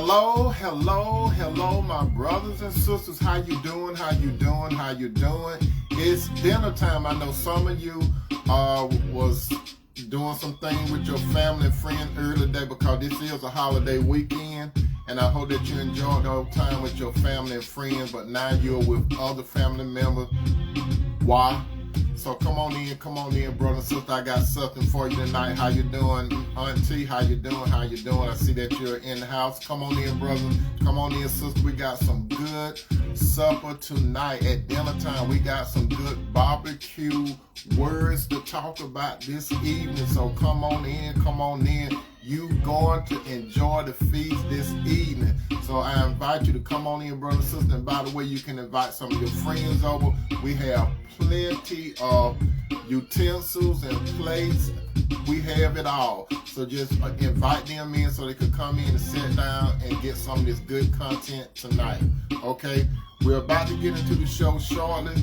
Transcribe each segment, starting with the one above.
Hello, hello, hello, my brothers and sisters. How you doing? How you doing? How you doing? It's dinner time. I know some of you was doing some things with your family and friends earlier today because this is a holiday weekend, and I hope that you enjoyed the time with your family and friends. But now you're with other family members. Why? So come on in, brother and sister. I got something for you tonight. How you doing, Auntie? How you doing? How you doing? I see that you're in the house. Come on in, brother. Come on in, sister. We got some good supper tonight at dinner time. We got some good barbecue words to talk about this evening. So come on in, come on in. You going to enjoy the feast this evening. So I invite you to come on in, brother and sister. And by the way, you can invite some of your friends over. We have plenty of utensils and plates. We have it all. So just invite them in so they can come in and sit down and get some of this good content tonight. Okay? We're about to get into the show shortly.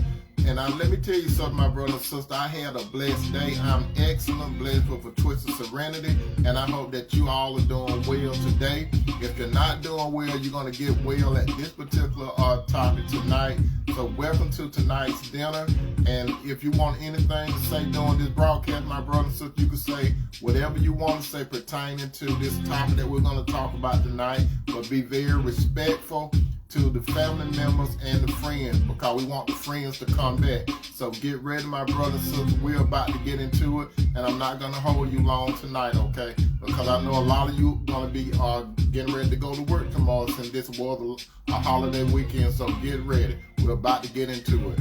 And let me tell you something, my brother and sister. I had a blessed day. I'm excellent, blessed with a twist of serenity. And I hope that you all are doing well today. If you're not doing well, you're going to get well at this particular topic tonight. So welcome to tonight's dinner. And if you want anything to say during this broadcast, my brother and sister, you can say whatever you want to say pertaining to this topic that we're going to talk about tonight. But be very respectful to the family members and the friends, because we want the friends to come back. So get ready, my brothers and sisters. We're about to get into it, and I'm not going to hold you long tonight, okay? Because I know a lot of you going to be getting ready to go to work tomorrow since this was a holiday weekend, so get ready. We're about to get into it.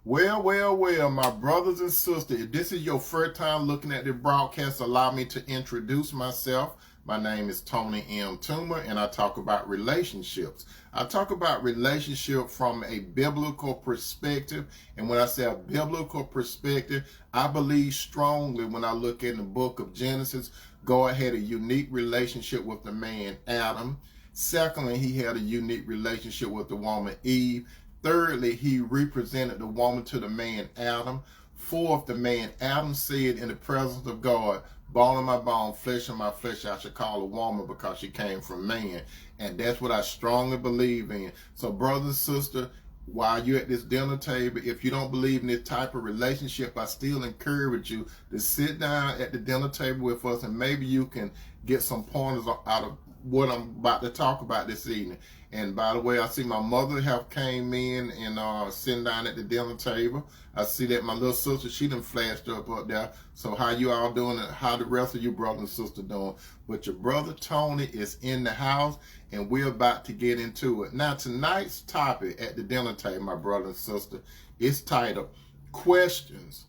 Well, my brothers and sisters, if this is your first time looking at the broadcast, allow me to introduce myself. My name is Tony M. Toomer, and I talk about relationships. I talk about relationship from a biblical perspective, and when I say a biblical perspective, I believe strongly when I look in the book of Genesis, God had a unique relationship with the man Adam. Secondly, he had a unique relationship with the woman Eve. Thirdly, he represented the woman to the man Adam. Fourth, the man Adam said in the presence of God, bone of my bone, flesh of my flesh, I should call a woman because she came from man. And that's what I strongly believe in. So brothers and sisters, while you're at this dinner table, if you don't believe in this type of relationship, I still encourage you to sit down at the dinner table with us, and maybe you can get some pointers out of what I'm about to talk about this evening. And by the way, I see my mother have came in and sitting down at the dinner table. I see that my little sister, she done flashed up there. So how you all doing, and how the rest of you brothers and sisters doing? But your brother Tony is in the house, and we're about to get into it. Now, tonight's topic at the dinner table, my brother and sister, is titled, Questions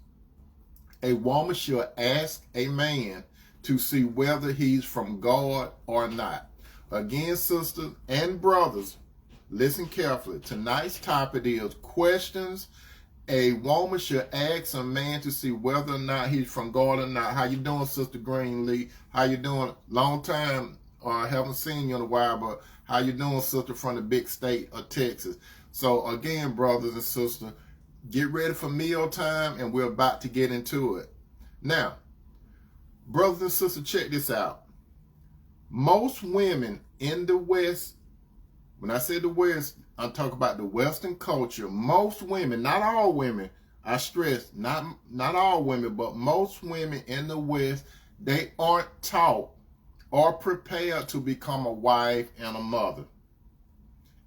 a Woman Should Ask a Man to See Whether He's from God or Not. Again, sisters and brothers, listen carefully. Tonight's topic is questions a woman should ask a man to see whether or not he's from God or not. How you doing, Sister Greenlee? How you doing? Long time, I haven't seen you in a while, but how you doing, sister, from the big state of Texas? So again, brothers and sisters, get ready for meal time, and we're about to get into it. Now, brothers and sisters, check this out. Most women in the West, when I say the West, I'm talking about the Western culture. Most women, not all women, I stress, not all women, but most women in the West, they aren't taught or prepared to become a wife and a mother.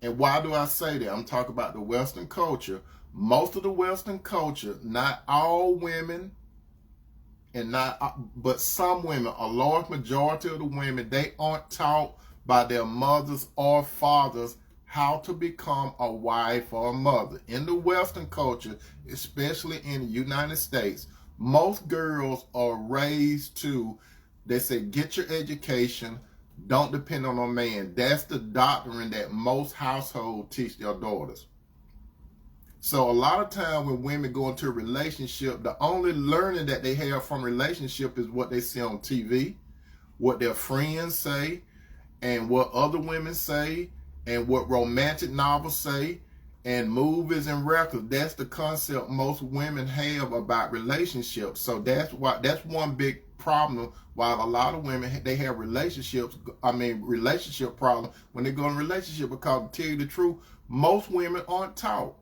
And why do I say that? I'm talking about the Western culture. Most of the Western culture, not all women, but some women, a large majority of the women, they aren't taught by their mothers or fathers how to become a wife or a mother. In the Western culture, especially in the United States, most girls are raised to, they say, get your education, don't depend on a man. That's the doctrine that most households teach their daughters. So a lot of time when women go into a relationship, the only learning that they have from relationship is what they see on TV, what their friends say, and what other women say, and what romantic novels say, and movies and records. That's the concept most women have about relationships. So that's one big problem. While a lot of women, they have relationship problem when they go in a relationship, because to tell you the truth, most women aren't taught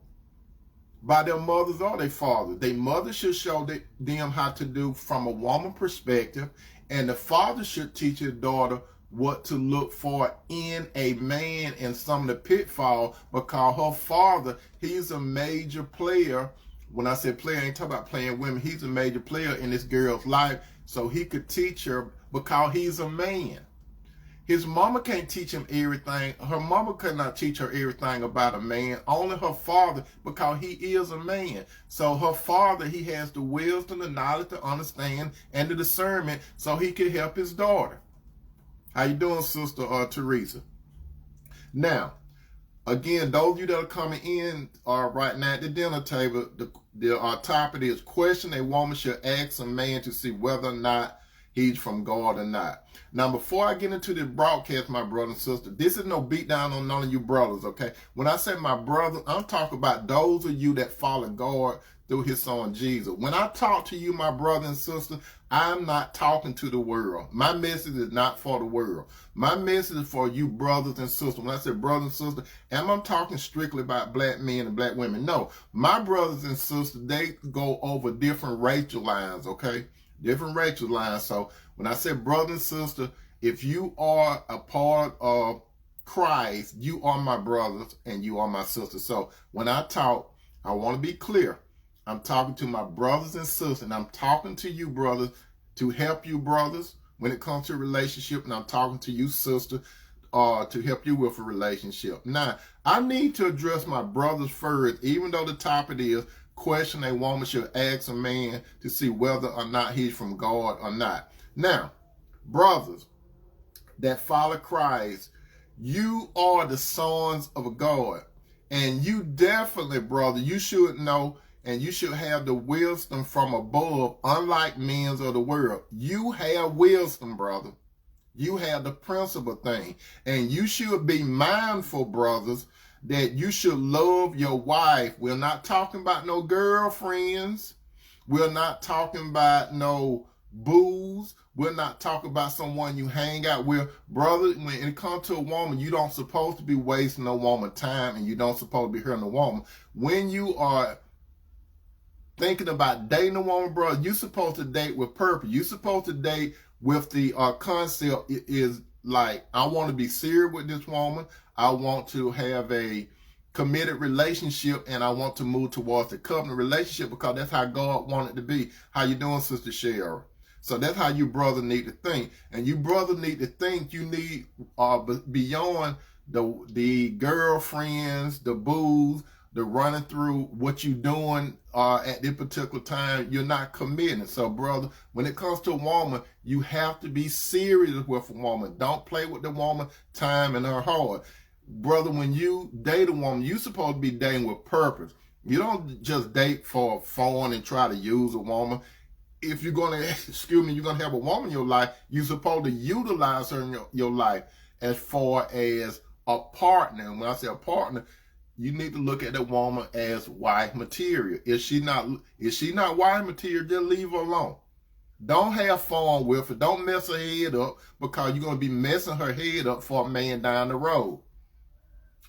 by their mothers or their fathers. Their mother should show them how to do from a woman perspective, and the father should teach his daughter what to look for in a man and some of the pitfalls, because her father, he's a major player. When I say player, I ain't talking about playing women. He's a major player in this girl's life, so he could teach her because he's a man. His mama can't teach him everything. Her mama could not teach her everything about a man. Only her father, because he is a man. So her father, he has the wisdom, the knowledge to understand, and the discernment, so he can help his daughter. How you doing, Sister Teresa? Now, again, those of you that are coming in right now at the dinner table, the topic is question a woman should ask a man to see whether or not he's from God or not. Now, before I get into this broadcast, my brother and sister, this is no beat down on none of you brothers, okay? When I say my brother, I'm talking about those of you that follow God through his son Jesus. When I talk to you, my brother and sister, I'm not talking to the world. My message is not for the world. My message is for you brothers and sisters. When I say brothers and sisters, am I talking strictly about black men and black women? No. My brothers and sisters, they go over different racial lines, okay? Different racial lines. So when I say brother and sister, if you are a part of Christ, you are my brothers and you are my sisters. So when I talk, I want to be clear. I'm talking to my brothers and sisters, and I'm talking to you brothers to help you brothers when it comes to a relationship, and I'm talking to you sisters to help you with a relationship. Now, I need to address my brothers first, even though the topic is question a woman should ask a man to see whether or not he's from God or not. Now, brothers that follow Christ, you are the sons of God. And you definitely, brother, you should know and you should have the wisdom from above, unlike men of the world. You have wisdom, brother. You have the principal thing. And you should be mindful, brothers, that you should love your wife. We're not talking about no girlfriends. We're not talking about no booze. We're not talking about someone you hang out with. Brother, when it comes to a woman, you don't supposed to be wasting a woman's time, and you don't supposed to be hurting a woman. When you are thinking about dating a woman, bro, you're supposed to date with purpose. You're supposed to date with the concept is like, I want to be serious with this woman. I want to have a committed relationship, and I want to move towards a covenant relationship, because that's how God wanted it to be. How you doing, Sister Cheryl? So that's how you brother need to think. And you brother need to think you need beyond the girlfriends, the booze, the running through what you doing at this particular time. You're not committing. So, brother, when it comes to a woman, you have to be serious with a woman. Don't play with the woman time and her heart. Brother, when you date a woman, you're supposed to be dating with purpose. You don't just date for fun and try to use a woman. If you're going to, you're going to have a woman in your life, you're supposed to utilize her in your life as far as a partner. And when I say a partner, you need to look at the woman as wife material. If she not wife material, just leave her alone. Don't have fun with her. Don't mess her head up, because you're going to be messing her head up for a man down the road.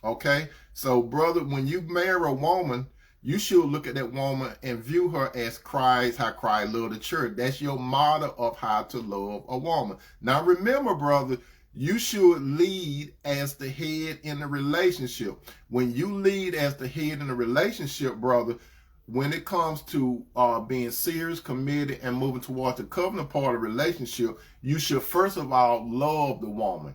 Okay? So, brother, when you marry a woman, you should look at that woman and view her as Christ, how Christ loved the church. That's your model of how to love a woman. Now, remember, brother, you should lead as the head in the relationship. When you lead as the head in the relationship, brother, when it comes to being serious, committed, and moving towards the covenant part of the relationship, you should first of all love the woman.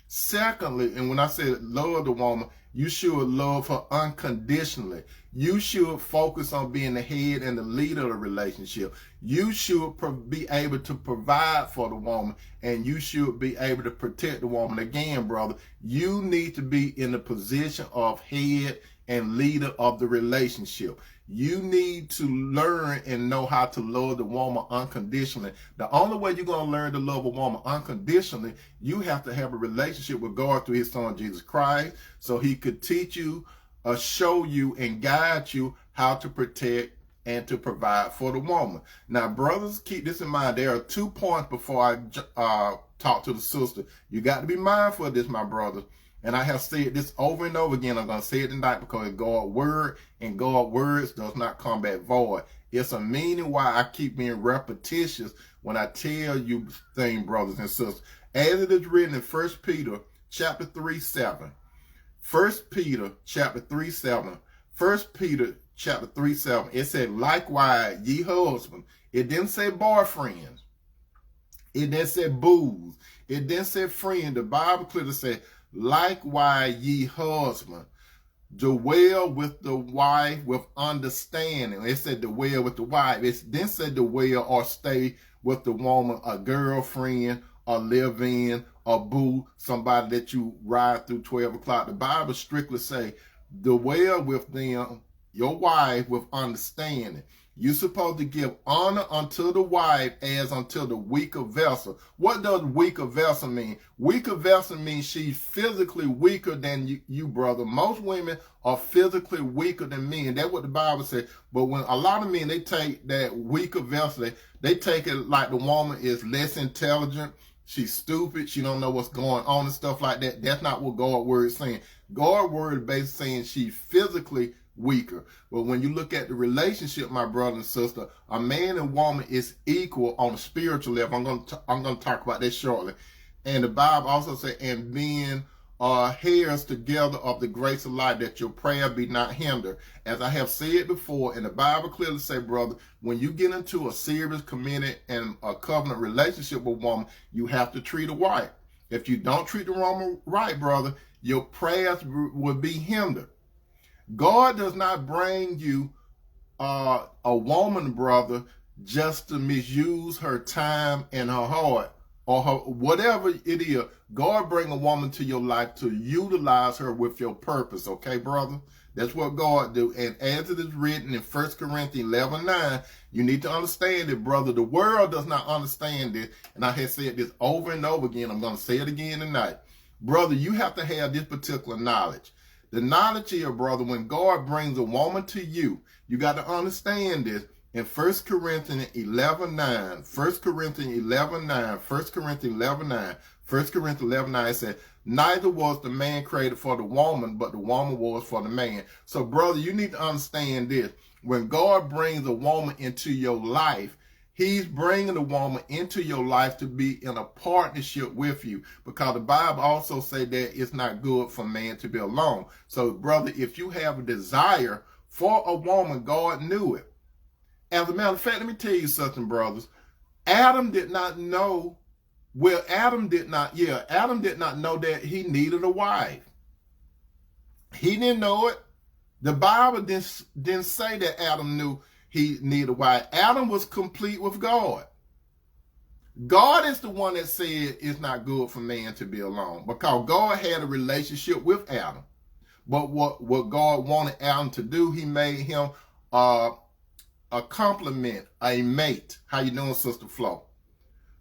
Secondly, and when I say love the woman, you should love her unconditionally. You should focus on being the head and the leader of the relationship. You should be able to provide for the woman, and you should be able to protect the woman. Again, brother, you need to be in the position of head and leader of the relationship. You need to learn and know how to love the woman unconditionally. The only way you're going to learn to love a woman unconditionally, you have to have a relationship with God through his son, Jesus Christ, so he could teach you show you and guide you how to protect and to provide for the woman. Now, brothers, keep this in mind. There are 2 points before I talk to the sister. You got to be mindful of this, my brothers. And I have said this over and over again. I'm going to say it tonight because God's word and God's words does not come back void. It's a meaning why I keep being repetitious when I tell you things, brothers and sisters. As it is written in 1 Peter chapter 3:7. 1 Peter chapter 3:7. 1 Peter chapter 3:7. It said, likewise, ye husbands. It didn't say boyfriends. It didn't say booze. It didn't say friend. The Bible clearly said, likewise, ye husbands, dwell with the wife with understanding. It said dwell with the wife. It didn't say dwell or stay with the woman, a girlfriend, or live in, or boo, somebody that you ride through 12 o'clock. The Bible strictly say, dwell with them, your wife, with understanding. You're supposed to give honor unto the wife as unto the weaker vessel. What does weaker vessel mean? Weaker vessel means she's physically weaker than you, brother. Most women are physically weaker than men. That's what the Bible says. But when a lot of men, they take that weaker vessel, they take it like the woman is less intelligent. She's stupid. She don't know what's going on and stuff like that. That's not what God's word is saying. God's word is basically saying she's physically weaker. But when you look at the relationship, my brother and sister, a man and woman is equal on a spiritual level. I'm going to talk about that shortly. And the Bible also says, and being heirs together of the grace of life, that your prayer be not hindered. As I have said before, and the Bible clearly say, brother, when you get into a serious, committed, and a covenant relationship with a woman, you have to treat her right. If you don't treat the woman right, brother, your prayers will be hindered. God does not bring you a woman, brother, just to misuse her time and her heart or her whatever it is. God bring a woman to your life to utilize her with your purpose, okay, brother? That's what God do. And as it is written in 1 Corinthians 11:9, you need to understand it, brother. The world does not understand it. And I have said this over and over again. I'm going to say it again tonight. Brother, you have to have this particular knowledge. The knowledge here, brother, when God brings a woman to you, you got to understand this. In 1 Corinthians 11:9, 1 Corinthians 11:9, 1 Corinthians 11:9, 1 Corinthians 11:9, it says, neither was the man created for the woman, but the woman was for the man. So, brother, you need to understand this. When God brings a woman into your life, He's bringing a woman into your life to be in a partnership with you, because the Bible also says that it's not good for man to be alone. So, brother, if you have a desire for a woman, God knew it. As a matter of fact, let me tell you something, brothers. Adam did not know, Adam did not know that he needed a wife. He didn't know it. The Bible didn't say that Adam knew he needed a wife. Adam was complete with God. God is the one that said it's not good for man to be alone, because God had a relationship with Adam. But what God wanted Adam to do, He made him a complement, a mate. How you doing, Sister Flo?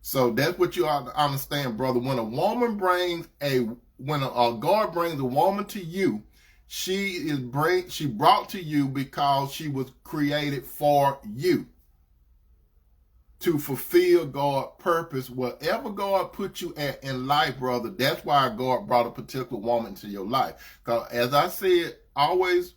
So that's what you ought to understand, brother. When God brings a woman to you, she brought to you because she was created for you to fulfill God's purpose. Whatever God put you at in life, brother, that's why God brought a particular woman into your life. Because as I said, I always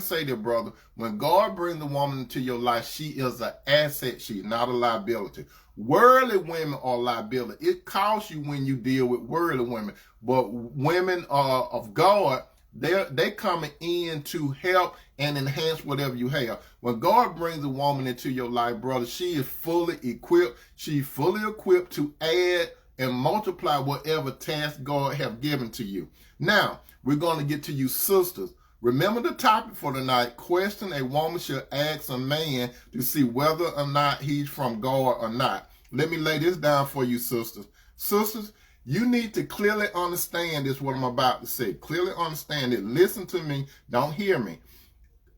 say that, brother, when God brings a woman into your life, she is an asset. She's not a liability. Worldly women are liability. It costs you when you deal with worldly women. But women of God, they coming in to help and enhance whatever you have. When God brings a woman into your life, brother, she is fully equipped. She's fully equipped to add and multiply whatever task God have given to you. Now, we're going to get to you sisters. Remember the topic for tonight: question a woman should ask a man to see whether or not he's from God or not. Let me lay this down for you, sisters. Sisters, you need to clearly understand this, what I'm about to say. Clearly understand it. Listen to me. Don't hear me.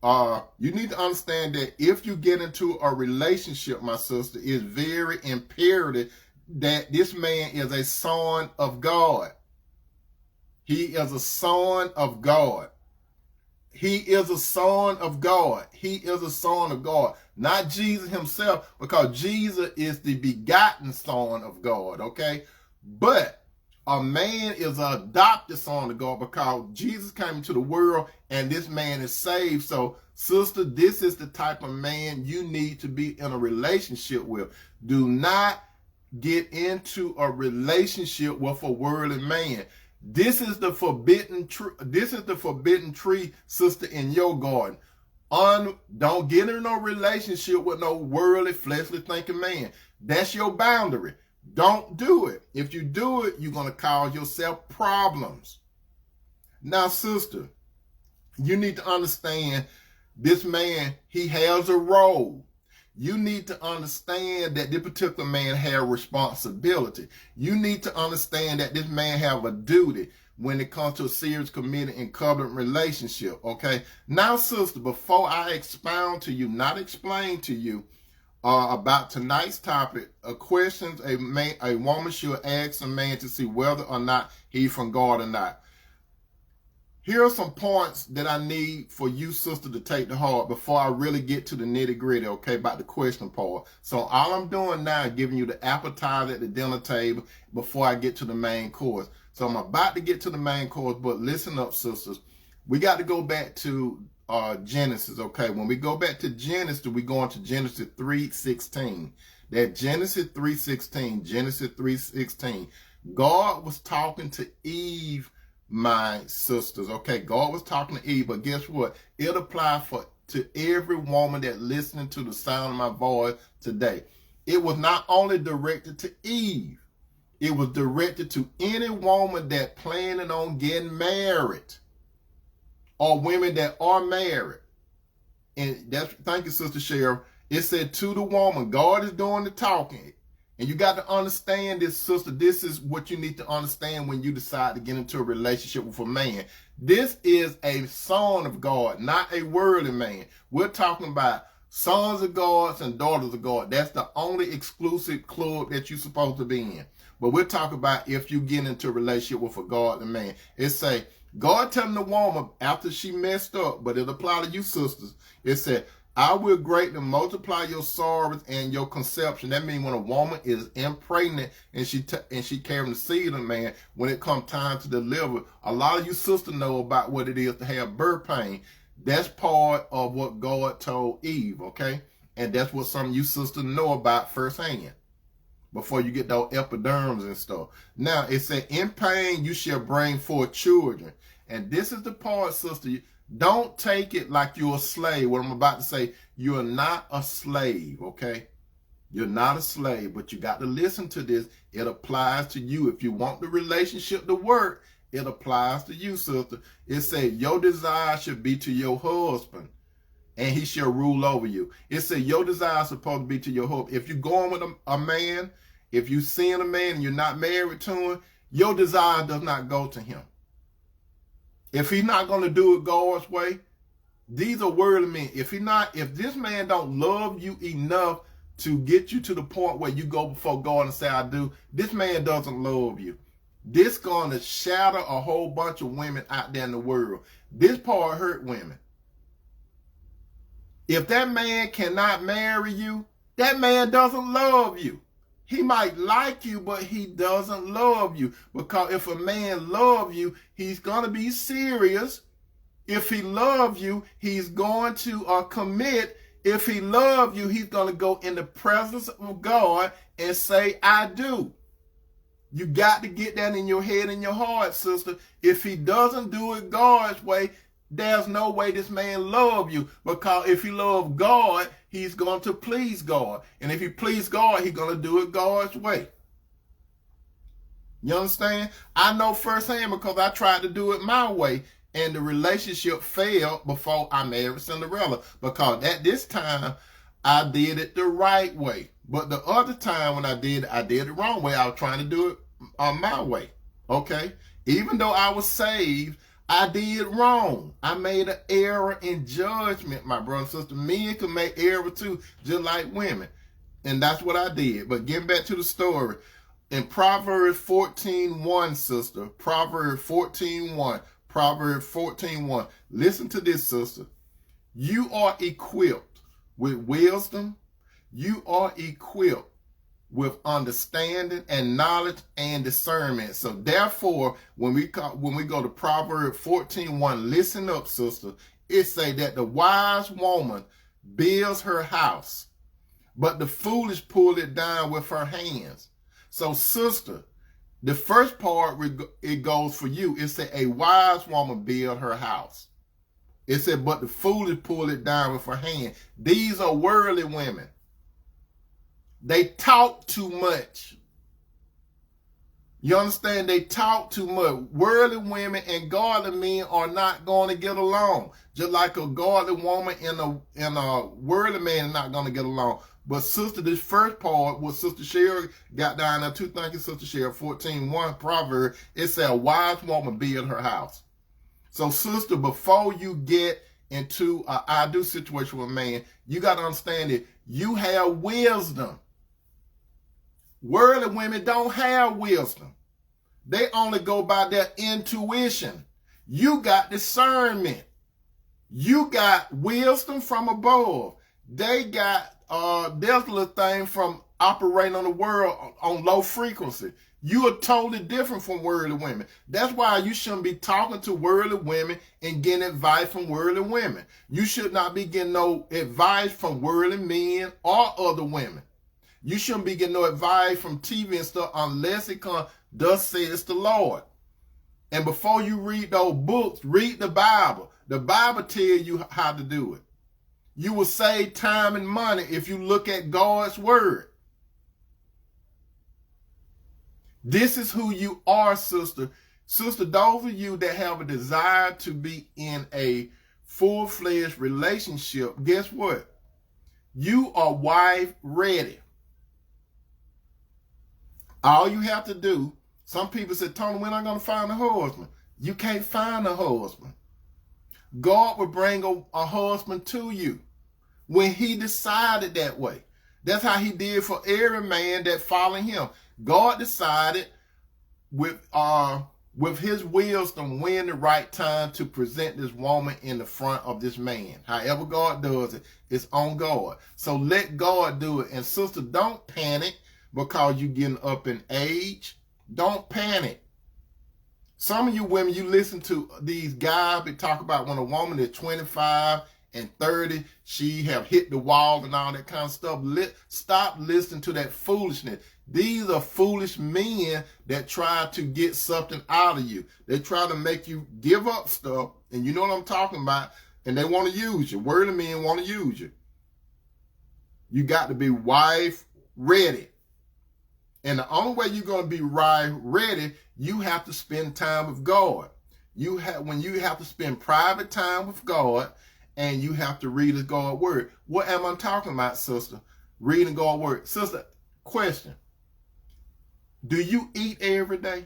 You need to understand that if you get into a relationship, my sister, it's very imperative that this man is a son of God. He is a son of God. He is a son of God. He is a son of God. Not Jesus himself, because Jesus is the begotten son of God, okay? But a man is an adopted son of God because Jesus came into the world and this man is saved. So, sister, this is the type of man you need to be in a relationship with. Do not get into a relationship with a worldly man. This is the forbidden tree. This is the forbidden tree, sister, in your garden. Don't get in no relationship with no worldly, fleshly thinking man. That's your boundary. Don't do it. If you do it, you're going to cause yourself problems. Now, sister, you need to understand this man, he has a role. You need to understand that this particular man has responsibility. You need to understand that this man have a duty when it comes to a serious, committed, and covenant relationship, okay? Now, sister, before I expound to you, not explain to you about tonight's topic, questions a woman should ask a man to see whether or not he's from God or not. Here are some points that I need for you, sister, to take to heart before I really get to the nitty-gritty, okay, about the question part. So all I'm doing now is giving you the appetizer at the dinner table before I get to the main course. So I'm about to get to the main course, but listen up, sisters. We got to go back to Genesis, okay? When we go back to Genesis, we go into Genesis 3:16. That Genesis 3:16, Genesis 3:16. God was talking to Eve, my sisters, okay? God was talking to Eve, but guess what? It applies to every woman that listening to the sound of my voice today. It was not only directed to Eve, it was directed to any woman that planning on getting married or women that are married. And that's, thank you, Sister Cheryl. It said to the woman, God is doing the talking. And you got to understand this, sister. This is what you need to understand when you decide to get into a relationship with a man. This is a son of God, not a worldly man. We're talking about sons of God and daughters of God. That's the only exclusive club that you're supposed to be in. But we're talking about if you get into a relationship with a godly man. It say, God telling the woman after she messed up, but it apply to you, sisters. It said, I will greatly multiply your sorrows and your conception. That means when a woman is impregnant and she carrying the seed of man, when it comes time to deliver, a lot of you sisters know about what it is to have birth pain. That's part of what God told Eve, okay? And that's what some of you sisters know about firsthand before you get those epiderms and stuff. Now, it said, in pain you shall bring forth children. And this is the part, sister, don't take it like you're a slave. What I'm about to say, you're not a slave, okay? You're not a slave, but you got to listen to this. It applies to you. If you want the relationship to work, it applies to you, sister. It said, your desire should be to your husband, and he shall rule over you. It said, your desire is supposed to be to your husband. If you're going with a man, if you're seeing a man and you're not married to him, your desire does not go to him. If he's not going to do it God's way, these are worldly men. If this man don't love you enough to get you to the point where you go before God and say, I do, this man doesn't love you. This going to shatter a whole bunch of women out there in the world. This part hurt women. If that man cannot marry you, that man doesn't love you. He might like you, but he doesn't love you. Because if a man loves you, he's going to be serious. If he loves you, he's going to commit. If he loves you, he's going to go in the presence of God and say, I do. You got to get that in your head and your heart, sister. If he doesn't do it God's way, there's no way this man love you. Because if he love God, he's going to please God. And if he please God, he's going to do it God's way. You understand? I know firsthand because I tried to do it my way. And the relationship failed before I married Cinderella. Because at this time, I did it the right way. But the other time when I did it the wrong way. I was trying to do it my way. Okay? Even though I was saved, I did wrong. I made an error in judgment, my brother and sister. Men can make error too, just like women. And that's what I did. But getting back to the story. In Proverbs 14:1, sister, Proverbs 14:1, Proverbs 14:1. Listen to this, sister. You are equipped with wisdom. You are equipped with understanding and knowledge and discernment. So therefore, when we go to Proverbs 14:1, listen up, sister. It say that the wise woman builds her house, but the foolish pull it down with her hands. So, sister, the first part, it goes for you. It said a wise woman build her house. It said, but the foolish pull it down with her hand. These are worldly women. They talk too much. You understand? They talk too much. Worldly women and godly men are not going to get along. Just like a godly woman and a worldly man are not going to get along. But sister, this first part, what Sister Sherry got down there, thank you, Sister Sherry, 14:1 Proverb, it said a wise woman build her house. So sister, before you get into an I-do situation with a man, you got to understand that you have wisdom. Worldly women don't have wisdom. They only go by their intuition. You got discernment. You got wisdom from above. They got there's a little thing from operating on the world on low frequency. You are totally different from worldly women. That's why you shouldn't be talking to worldly women and getting advice from worldly women. You should not be getting no advice from worldly men or other women. You shouldn't be getting no advice from TV and stuff unless it comes, thus says the Lord. And before you read those books, read the Bible. The Bible tells you how to do it. You will save time and money if you look at God's word. This is who you are, sister. Sister, those of you that have a desire to be in a full-fledged relationship, guess what? You are wife ready. All you have to do, some people say, Tony, we're not going to find a husband. You can't find a husband. God will bring a husband to you when he decided that way. That's how he did for every man that followed him. God decided with his wisdom when the right time to present this woman in the front of this man. However God does it, it's on God. So let God do it. And sister, don't panic because you're getting up in age. Don't panic. Some of you women, you listen to these guys that talk about when a woman is 25 and 30, she have hit the wall and all that kind of stuff. Stop listening to that foolishness. These are foolish men that try to get something out of you. They try to make you give up stuff, and you know what I'm talking about, and they want to use you. Worldly men want to use you. You got to be wife ready. And the only way you're going to be wife ready, you have to spend time with God. When you have to spend private time with God, and you have to read God's word. What am I talking about, sister? Reading God's word. Sister, question. Do you eat every day?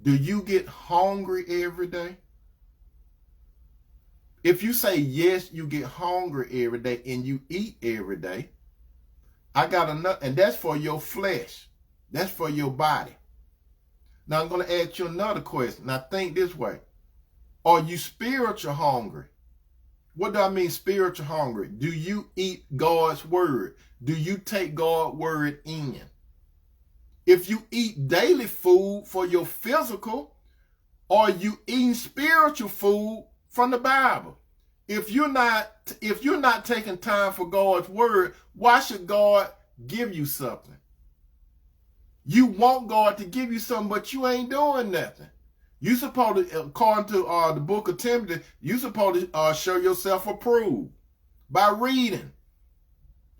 Do you get hungry every day? If you say yes, you get hungry every day and you eat every day, I got enough, and that's for your flesh. That's for your body. Now I'm going to ask you another question. Now think this way. Are you spiritual hungry? What do I mean spiritual hungry? Do you eat God's word? Do you take God's word in? If you eat daily food for your physical, are you eating spiritual food from the Bible? If you're not taking time for God's word, why should God give you something? You want God to give you something, but you ain't doing nothing. You supposed to, according to the book of Timothy, you supposed to show yourself approved by reading.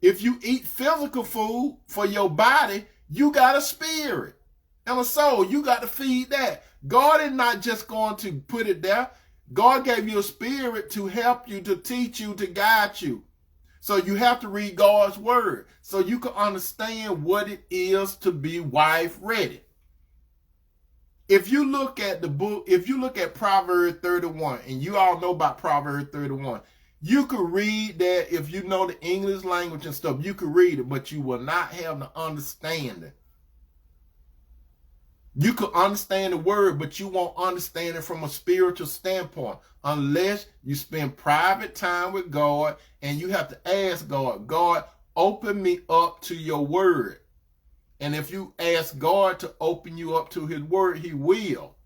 If you eat physical food for your body, you got a spirit and a soul. You got to feed that. God is not just going to put it there. God gave you a spirit to help you, to teach you, to guide you. So you have to read God's word so you can understand what it is to be wife ready. If you look at the book, if you look at Proverbs 31, and you all know about Proverbs 31, you could read that. If you know the English language and stuff, you could read it, but you will not have the understanding. You could understand the word, but you won't understand it from a spiritual standpoint unless you spend private time with God, and you have to ask God, God, open me up to your word. And if you ask God to open you up to his word, he will.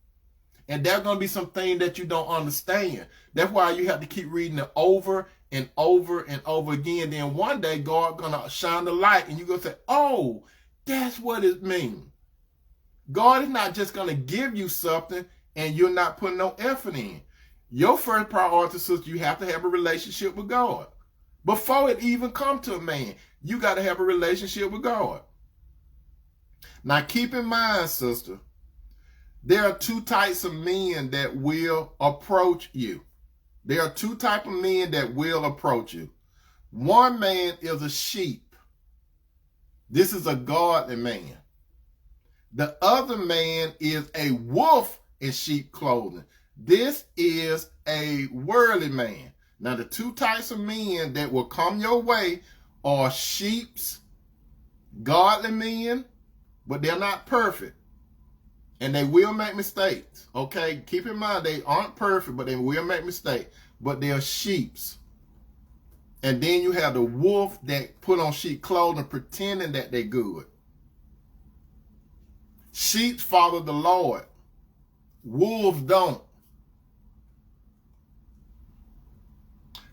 And there's going to be some things that you don't understand. That's why you have to keep reading it over and over and over again. Then one day God going to shine the light and you're going to say, oh, that's what it means. God is not just going to give you something and you're not putting no effort in. Your first priority, sister, you have to have a relationship with God. Before it even come to a man, you got to have a relationship with God. Now keep in mind, sister, there are two types of men that will approach you. There are two types of men that will approach you. One man is a sheep. This is a godly man. The other man is a wolf in sheep clothing. This is a worldly man. Now, the two types of men that will come your way are sheep's, godly men, but they're not perfect. And they will make mistakes, okay? Keep in mind, they aren't perfect, but they will make mistakes. But they're sheep's. And then you have the wolf that put on sheep clothing pretending that they're good. Sheep follow the Lord. Wolves don't.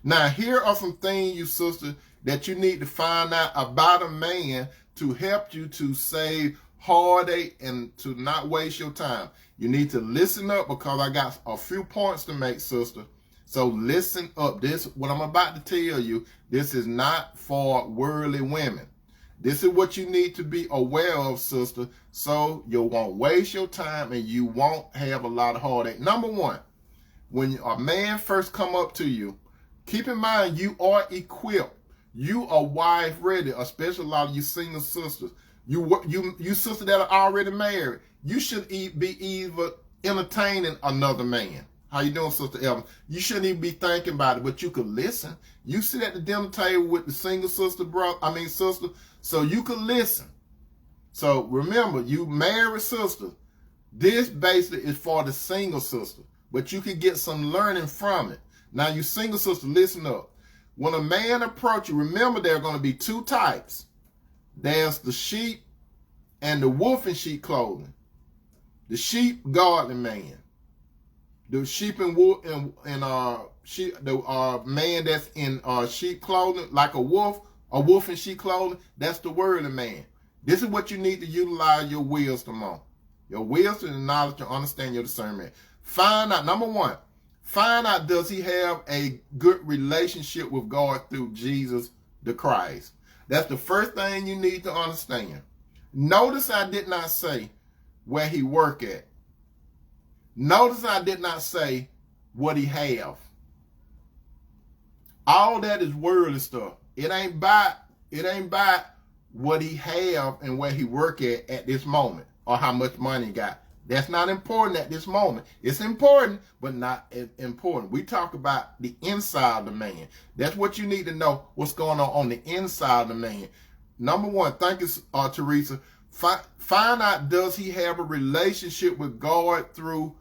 Now, here are some things, you sister, that you need to find out about a man to help you to save heartache and to not waste your time. You need to listen up because I got a few points to make, sister. So listen up. This, what I'm about to tell you, this is not for worldly women. This is what you need to be aware of, sister, so you won't waste your time and you won't have a lot of heartache. Number one, when a man first come up to you, keep in mind you are equipped. You are wife ready, especially a lot of you single sisters. You sisters that are already married, you should be either entertaining another man. How you doing, Sister Ellen? You shouldn't even be thinking about it, but you could listen. You sit at the dinner table with the single sister, sister, so you could listen. So remember, you married sister, this basically is for the single sister, but you can get some learning from it. Now, you single sister, listen up. When a man approaches you, remember there are going to be two types. There's the sheep and the wolf in sheep clothing. The sheep, godly man. The sheep and wolf the man that's in sheep clothing, like a wolf in sheep clothing, that's the worldly man. This is what you need to utilize your wisdom on. Your wisdom and knowledge to understand your discernment. Find out, number one, find out, does he have a good relationship with God through Jesus the Christ? That's the first thing you need to understand. Notice I did not say where he work at. Notice I did not say what he have. All that is worldly stuff. It ain't about what he have and where he work at this moment or how much money he got. That's not important at this moment. It's important, but not as important. We talk about the inside of the man. That's what you need to know, what's going on the inside of the man. Number one, thank you, Teresa. Find out, does he have a relationship with God through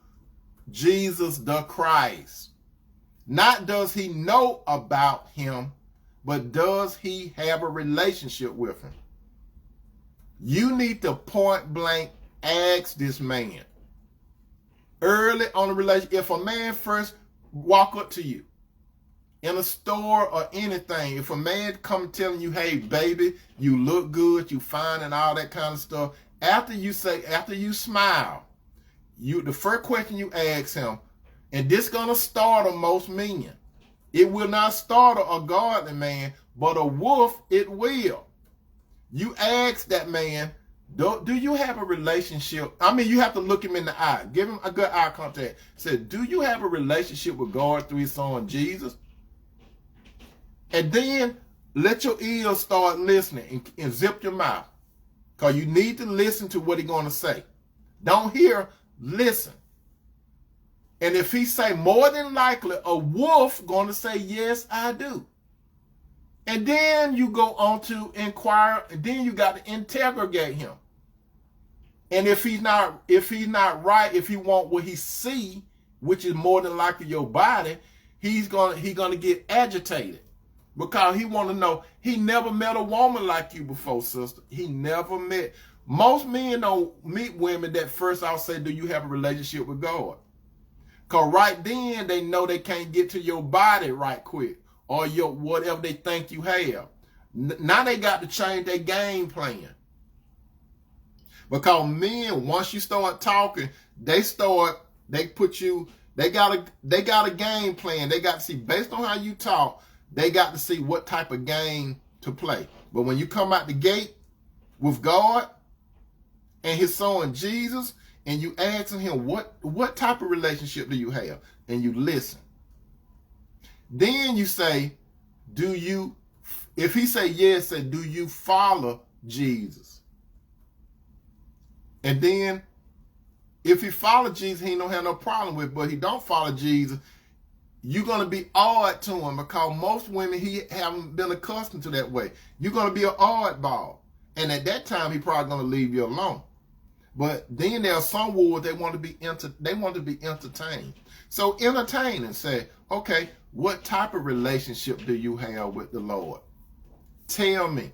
Jesus the Christ? Not does he know about him, but does he have a relationship with him? You need to point blank ask this man early on the relationship. If a man first walk up to you in a store or anything, if a man come telling you, hey baby, you look good, you fine and all that kind of stuff, after you smile, the first question you ask him, and this gonna startle most men. It will not startle a godly man, but a wolf it will. You ask that man, do you have a relationship? I mean, you have to look him in the eye. Give him a good eye contact. Say, do you have a relationship with God through his son Jesus? And then let your ears start listening and zip your mouth. Because you need to listen to what he's going to say. Don't hear, listen. And if he say more than likely, a wolf going to say, yes, I do. And then you go on to inquire, and then you got to interrogate him. And if he's not right, if he want what he see, which is more than likely your body, he's gonna get agitated because he want to know. He never met a woman like you before, sister. He never met. Most men don't meet women that first I'll say, do you have a relationship with God? Because right then they know they can't get to your body right quick or your whatever they think you have. Now they got to change their game plan. Because men, once you start talking, they got a game plan. They got to see, based on how you talk, they got to see what type of game to play. But when you come out the gate with God and his son Jesus, and you asking him what type of relationship do you have, and you listen. Then you say, if he say yes, say, do you follow Jesus? And then if he follow Jesus, he don't have no problem with it. But he don't follow Jesus, you're going to be odd to him because most women, he haven't been accustomed to that way. You're going to be an oddball. And at that time, he probably going to leave you alone. But then there are some wolves, they want to be entertained. So entertain and say, okay, what type of relationship do you have with the Lord? Tell me.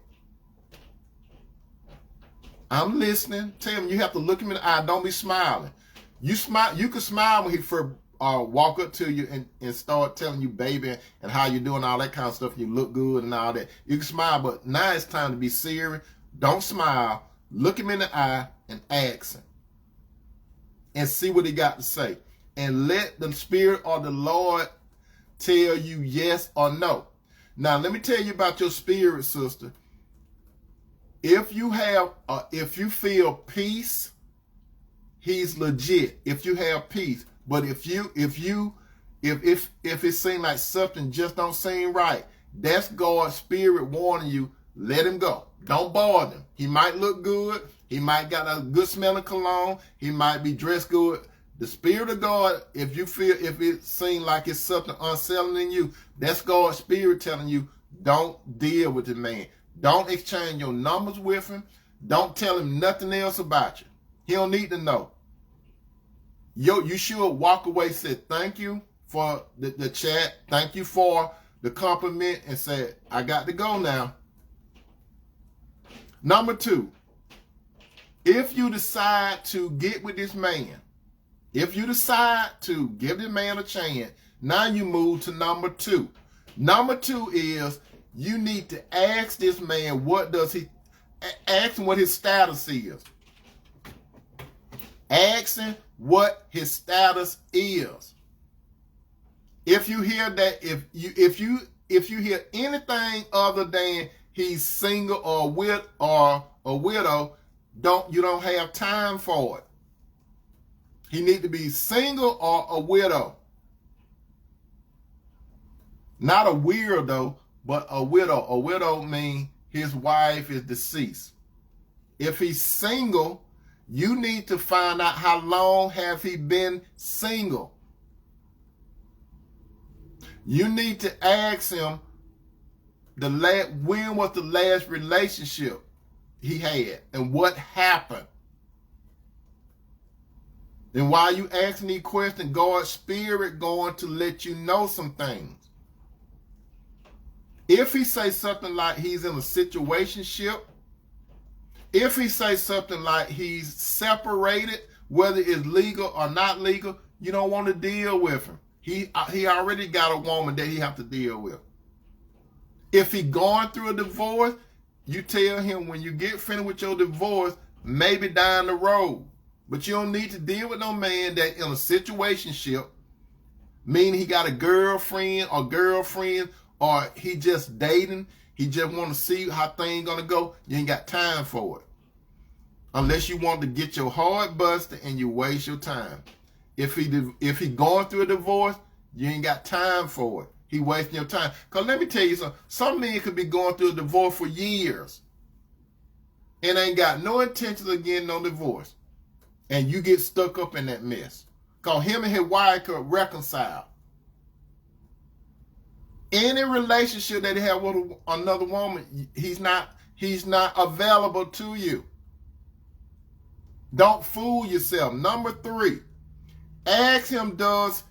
I'm listening. Tell me. You have to look him in the eye. Don't be smiling. You can smile when he first walk up to you and start telling you, baby, and how you doing, all that kind of stuff. You look good and all that. You can smile, but now it's time to be serious. Don't smile. Look him in the eye and ask him. And see what he got to say. And let the Spirit or the Lord tell you yes or no. Now, let me tell you about your spirit, sister. If you feel peace, he's legit. If you have peace, but if it seems like something just don't seem right, that's God's Spirit warning you. Let him go. Don't bother him. He might look good. He might got a good smelling cologne. He might be dressed good. The Spirit of God, if it seems like it's something unsettling in you, that's God's Spirit telling you, don't deal with the man. Don't exchange your numbers with him. Don't tell him nothing else about you. He don't need to know. You should walk away, say thank you for the chat. Thank you for the compliment, and say, I got to go now. Number 2, if you decide to get with this man, if you decide to give this man a chance, now you move to number 2. Number 2 is you need to ask this man ask him what his status is. Ask him what his status is. If you hear that, if you hear anything other than he's single or a widow, you don't have time for it. He need to be single or a widow. Not a weirdo, but a widow. A widow means his wife is deceased. If he's single, you need to find out how long have he been single. You need to ask him when was the last relationship he had and what happened. And while you asking these questions, God's Spirit going to let you know some things. If he say something like he's in a situationship, if he say something like he's separated, whether it's legal or not legal, you don't want to deal with him. He already got a woman that he have to deal with. If he going through a divorce, you tell him when you get finished with your divorce, maybe down the road. But you don't need to deal with no man that in a situationship, meaning he got a girlfriend, or he just dating. He just want to see how things gonna go. You ain't got time for it. Unless you want to get your heart busted and you waste your time. If he going through a divorce, you ain't got time for it. He wasting your time. Because let me tell you something. Some men could be going through a divorce for years and ain't got no intention of getting no divorce. And you get stuck up in that mess. Because him and his wife could reconcile. Any relationship that he have with another woman, he's not available to you. Don't fool yourself. Number 3, ask him, does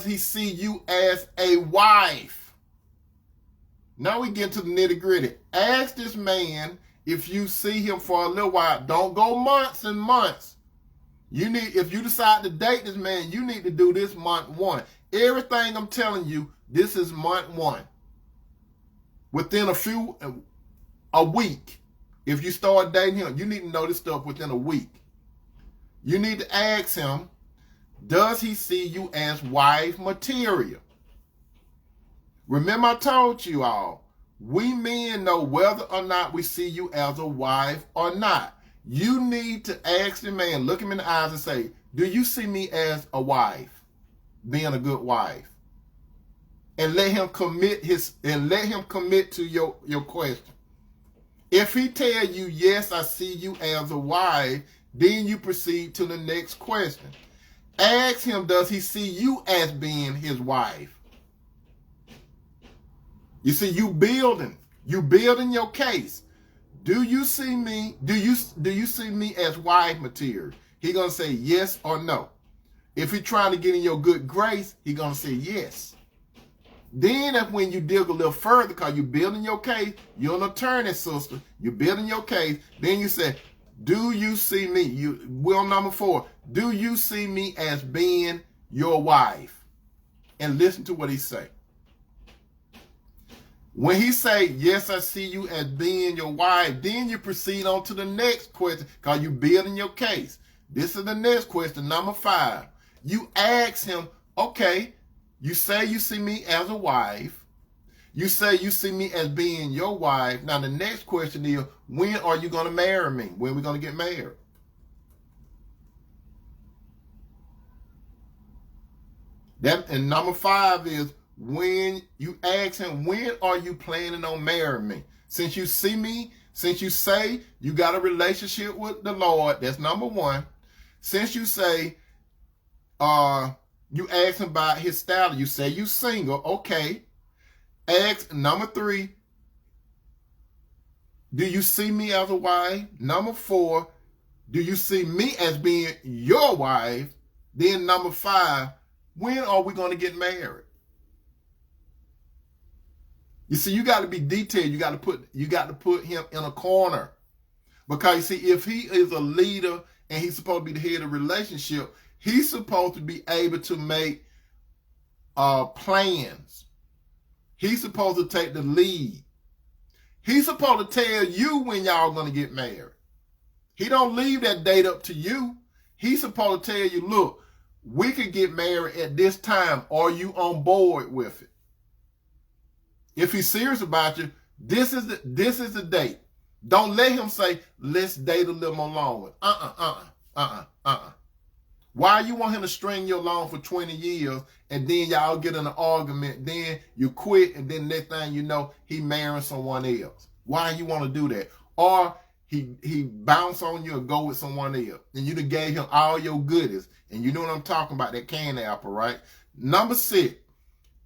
he see you as a wife? Now we get to the nitty gritty. Ask this man if you see him for a little while. Don't go months and months. If you decide to date this man, you need to do this month 1. Everything I'm telling you, this is month 1. Within a week, if you start dating him, you need to know this stuff within a week. You need to ask him, does he see you as wife material? Remember I told you all, we men know whether or not we see you as a wife or not. You need to ask the man, look him in the eyes and say, do you see me as a wife, being a good wife? And let him commit to your question. If he tell you, yes, I see you as a wife, then you proceed to the next question. Ask him, does he see you as being his wife? You see, you building your case. Do you see me? Do you see me as wife material? He gonna say yes or no. If he trying to get in your good grace, he gonna say yes. Then that's when you dig a little further, because you're building your case. You're an attorney, sister. You're building your case. Then you say, do you see me? Will number 4, do you see me as being your wife? And listen to what he say. When he say, yes, I see you as being your wife, then you proceed on to the next question, because you're building your case. This is the next question, number 5. You ask him, okay, you say you see me as a wife. You say you see me as being your wife. Now the next question is, when are you going to marry me? When are we going to get married? And number 5 is, when you ask him, when are you planning on marrying me? Since you see me, since you say you got a relationship with the Lord, that's number 1. Since you say, you ask him about his status, you say you single, okay. Ask number 3, do you see me as a wife? Number 4, do you see me as being your wife? Then number 5, when are we going to get married? You see, you got to be detailed. You got to put him in a corner. Because you see, if he is a leader and he's supposed to be the head of the relationship, he's supposed to be able to make plans. He's supposed to take the lead. He's supposed to tell you when y'all going to get married. He don't leave that date up to you. He's supposed to tell you, look, we could get married at this time. Are you on board with it? If he's serious about you, this is the date. Don't let him say, let's date a little more longer. Why you want him to string you along for 20 years and then y'all get in an argument, then you quit, and then next thing you know, he marrying someone else? Why you want to do that? Or he bounce on you and go with someone else, and you done gave him all your goodies, and you know what I'm talking about, that candy apple, right? Number 6,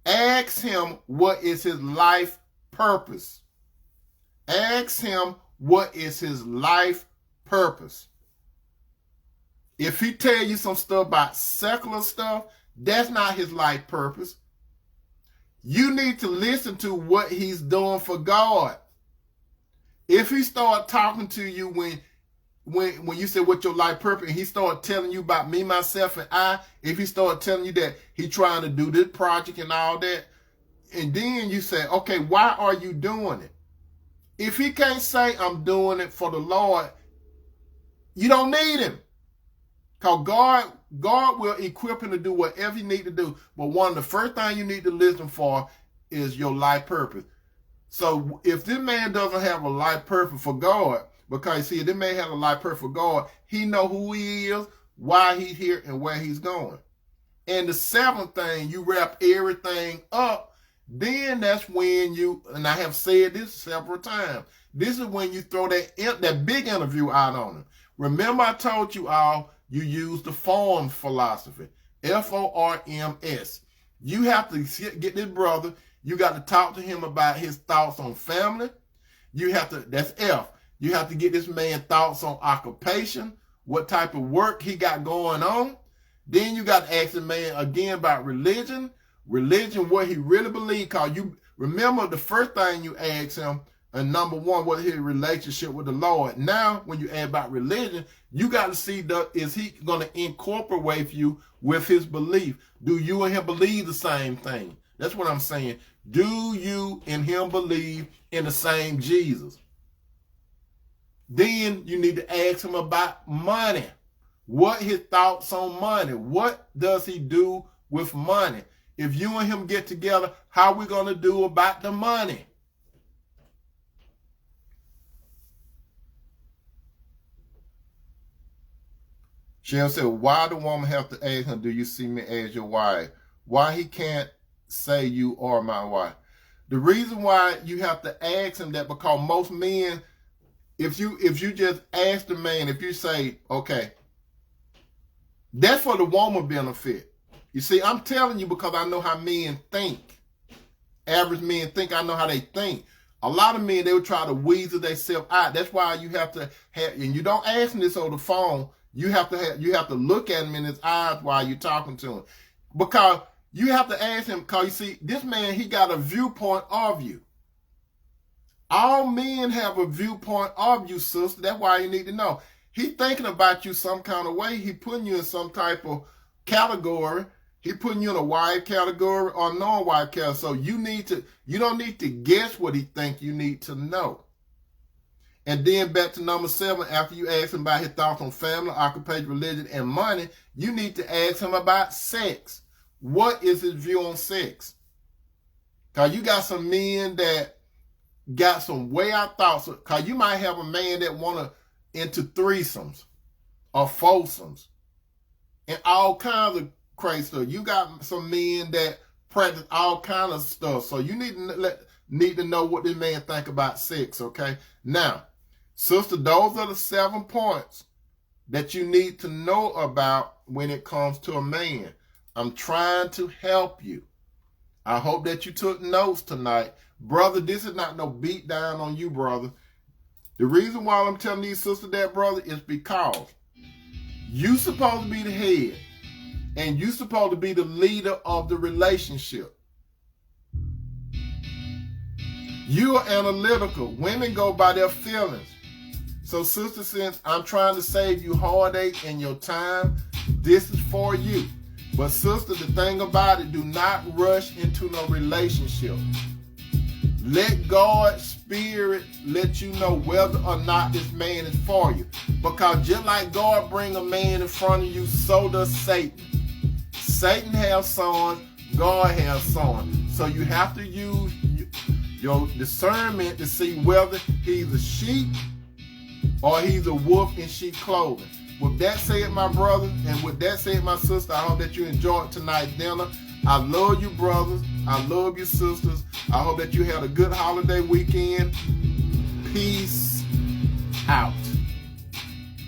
ask him what is his life purpose. Ask him what is his life purpose. If he tell you some stuff about secular stuff, that's not his life purpose. You need to listen to what he's doing for God. If he start talking to you when you say what's your life purpose, and he start telling you about me, myself, and I, if he start telling you that he trying to do this project and all that, and then you say, okay, why are you doing it? If he can't say I'm doing it for the Lord, you don't need him. Because God will equip him to do whatever you need to do. But one of the first things you need to listen for is your life purpose. So if this man doesn't have a life purpose for God, because see, this man has a life purpose for God, he know who he is, why he's here, and where he's going. And the 7th thing, you wrap everything up, then that's when you, and I have said this several times, this is when you throw that big interview out on him. Remember I told you all, you use the form philosophy, FORMS. You have to get this brother, you got to talk to him about his thoughts on family. You have to, that's F. You have to get this man thoughts on occupation, what type of work he got going on. Then you got to ask the man again about religion, what he really believes. Because you remember the first thing you ask him, and number one, what his relationship with the Lord. Now, when you ask about religion, you got to see, is he going to incorporate you with his belief? Do you and him believe the same thing? That's what I'm saying. Do you and him believe in the same Jesus? Then you need to ask him about money. What his thoughts on money? What does he do with money? If you and him get together, how we going to do about the money? She'll say, why the woman have to ask him, do you see me as your wife? Why he can't say you are my wife? The reason why you have to ask him that, because most men, if you just ask the man, if you say, okay, that's for the woman benefit. You see, I'm telling you because I know how men think. Average men think, I know how they think. A lot of men, they would try to weasel themselves out. That's why you have to have, and you don't ask him this over the phone. You have to look at him in his eyes while you're talking to him. Because you have to ask him, because you see, this man, he got a viewpoint of you. All men have a viewpoint of you, sister. That's why you need to know. He thinking about you some kind of way. He putting you in some type of category. He putting you in a wife category or non-wife category. So you don't need to guess what he think. You need to know. And then back to number 7, after you ask him about his thoughts on family, occupation, religion, and money, you need to ask him about sex. What is his view on sex? Because you got some men that got some way out thoughts. Because you might have a man that want to into threesomes or foursomes and all kinds of crazy stuff. You got some men that practice all kinds of stuff. So you need to know what this man think about sex, okay? Now, sister, those are the 7 points that you need to know about when it comes to a man. I'm trying to help you. I hope that you took notes tonight. Brother, this is not no beat down on you, brother. The reason why I'm telling these sisters that, brother, is because you supposed to be the head and you supposed to be the leader of the relationship. You are analytical. Women go by their feelings. So, sister, since I'm trying to save you heartache and your time, this is for you. But, sister, the thing about it, do not rush into no relationship. Let God's Spirit let you know whether or not this man is for you. Because just like God bring a man in front of you, so does Satan. Satan has sons, God has sons. So you have to use your discernment to see whether he's a sheep or he's a wolf in sheep clothing. With that said, my brother, and with that said, my sister, I hope that you enjoyed tonight's dinner. I love you, brothers. I love you, sisters. I hope that you had a good holiday weekend. Peace out.